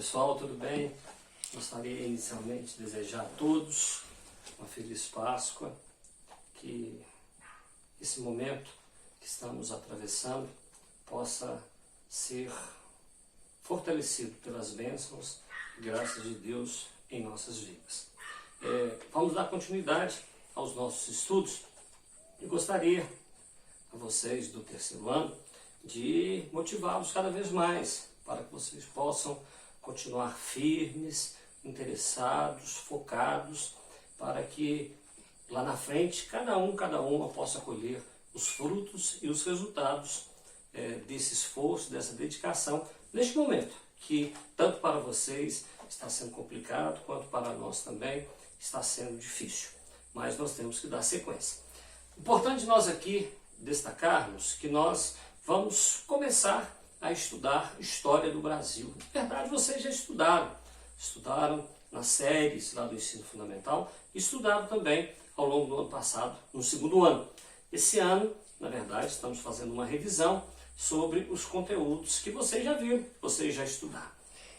Pessoal, tudo bem? Gostaria inicialmente de desejar a todos uma feliz Páscoa, que esse momento que estamos atravessando possa ser fortalecido pelas bênçãos e graças de Deus em nossas vidas. Vamos dar continuidade aos nossos estudos e gostaria a vocês do terceiro ano de motivá-los cada vez mais para que vocês possam continuar firmes, interessados, focados, para que lá na frente cada uma possa colher os frutos e os resultados desse esforço, dessa dedicação, neste momento, que tanto para vocês está sendo complicado, quanto para nós também está sendo difícil. Mas nós temos que dar sequência. Importante nós aqui destacarmos que nós vamos começar a estudar História do Brasil. Na verdade, vocês já estudaram nas séries lá do ensino fundamental, e estudaram também ao longo do ano passado, no segundo ano. Esse ano, na verdade, estamos fazendo uma revisão sobre os conteúdos que vocês já viram, vocês já estudaram.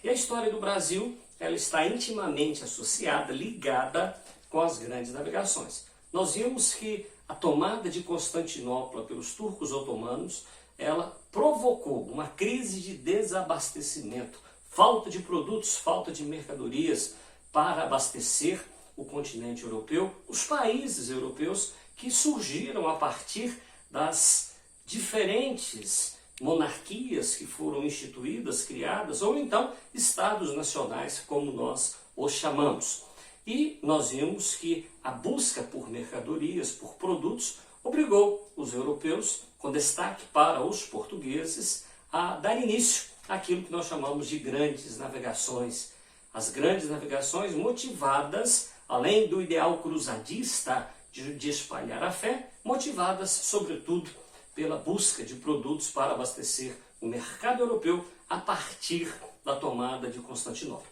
E a história do Brasil, ela está intimamente associada, ligada com as grandes navegações. Nós vimos que a tomada de Constantinopla pelos turcos otomanos, ela provocou uma crise de desabastecimento, falta de produtos, falta de mercadorias para abastecer o continente europeu, os países europeus que surgiram a partir das diferentes monarquias que foram instituídas, criadas, ou então estados nacionais, como nós os chamamos. E nós vimos que a busca por mercadorias, por produtos, obrigou os europeus, com destaque para os portugueses, a dar início àquilo que nós chamamos de grandes navegações. As grandes navegações motivadas, além do ideal cruzadista de espalhar a fé, motivadas, sobretudo, pela busca de produtos para abastecer o mercado europeu a partir da tomada de Constantinopla.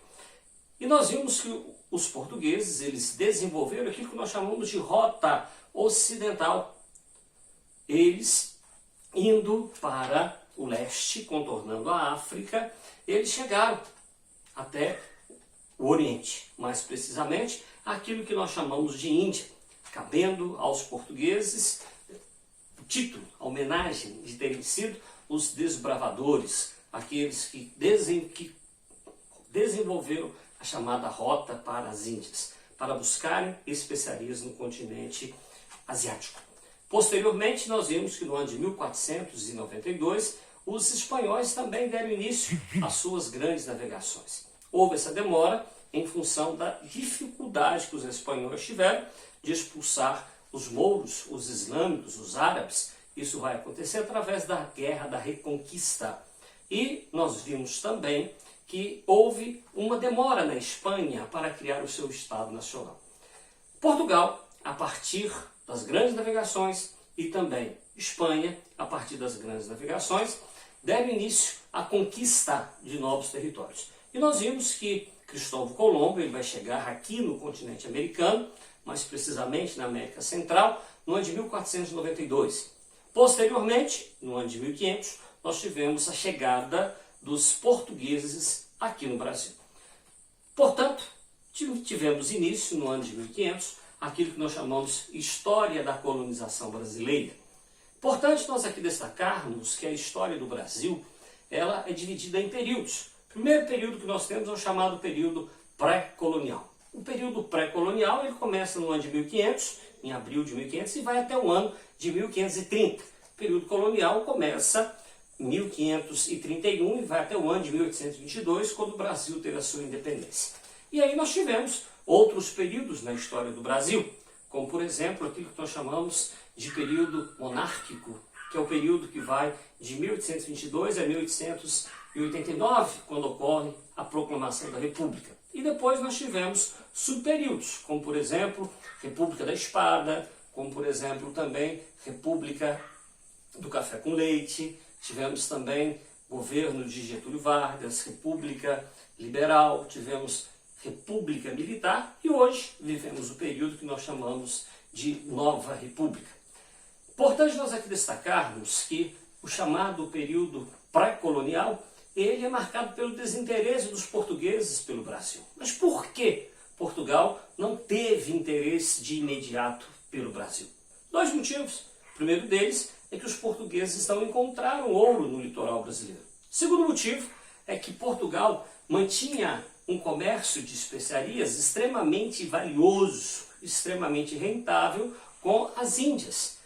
E nós vimos que os portugueses, eles desenvolveram aquilo que nós chamamos de rota ocidental. Eles, indo para o leste, contornando a África, eles chegaram até o Oriente, mais precisamente aquilo que nós chamamos de Índia, cabendo aos portugueses o título, a homenagem de terem sido os desbravadores, aqueles que desenvolveram a chamada rota para as Índias, para buscarem especiarias no continente asiático. Posteriormente, nós vimos que no ano de 1492, os espanhóis também deram início às suas grandes navegações. Houve essa demora em função da dificuldade que os espanhóis tiveram de expulsar os mouros, os islâmicos, os árabes. Isso vai acontecer através da Guerra da Reconquista. E nós vimos também que houve uma demora na Espanha para criar o seu Estado Nacional. Portugal, a partir das grandes navegações, e também Espanha, a partir das grandes navegações, deram início à conquista de novos territórios. E nós vimos que Cristóvão Colombo ele vai chegar aqui no continente americano, mais precisamente na América Central, no ano de 1492. Posteriormente, no ano de 1500, nós tivemos a chegada dos portugueses aqui no Brasil. Portanto, tivemos início no ano de 1500, aquilo que nós chamamos História da Colonização Brasileira. Importante nós aqui destacarmos que a história do Brasil, ela é dividida em períodos. O primeiro período que nós temos é o chamado período pré-colonial. O período pré-colonial ele começa no ano de 1500, em abril de 1500, e vai até o ano de 1530. O período colonial começa em 1531 e vai até o ano de 1822, quando o Brasil teve a sua independência. E aí nós tivemos outros períodos na história do Brasil, como por exemplo aquilo que nós chamamos de período monárquico, que é o período que vai de 1822 a 1889, quando ocorre a proclamação da República. E depois nós tivemos subperíodos, como por exemplo República da Espada, como por exemplo também República do Café com Leite, tivemos também governo de Getúlio Vargas, República Liberal, tivemos República Militar e hoje vivemos o período que nós chamamos de Nova República. Importante nós aqui destacarmos que o chamado período pré-colonial ele é marcado pelo desinteresse dos portugueses pelo Brasil. Mas por que Portugal não teve interesse de imediato pelo Brasil? Dois motivos. O primeiro deles é que os portugueses não encontraram ouro no litoral brasileiro. O segundo motivo é que Portugal mantinha um comércio de especiarias extremamente valioso, extremamente rentável com as Índias.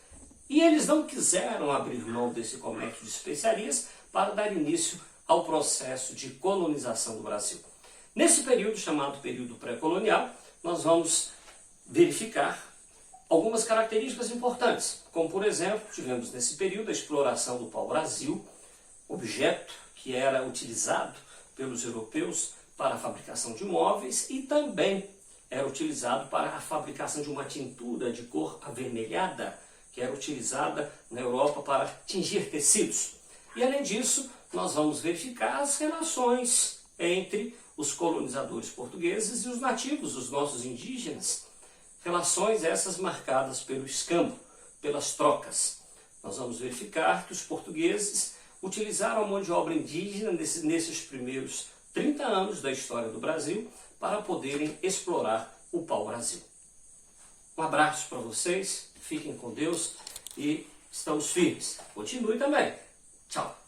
E eles não quiseram abrir mão desse comércio de especiarias para dar início ao processo de colonização do Brasil. Nesse período, chamado período pré-colonial, nós vamos verificar algumas características importantes, como por exemplo, tivemos nesse período a exploração do pau-brasil, objeto que era utilizado pelos europeus para a fabricação de móveis e também era utilizado para a fabricação de uma tintura de cor avermelhada, que era utilizada na Europa para tingir tecidos. E além disso, nós vamos verificar as relações entre os colonizadores portugueses e os nativos, os nossos indígenas. Relações essas marcadas pelo escambo, pelas trocas. Nós vamos verificar que os portugueses utilizaram a mão de obra indígena nesses primeiros 30 anos da história do Brasil para poderem explorar o pau-brasil. Um abraço para vocês, fiquem com Deus e estamos firmes. Continue também. Tchau.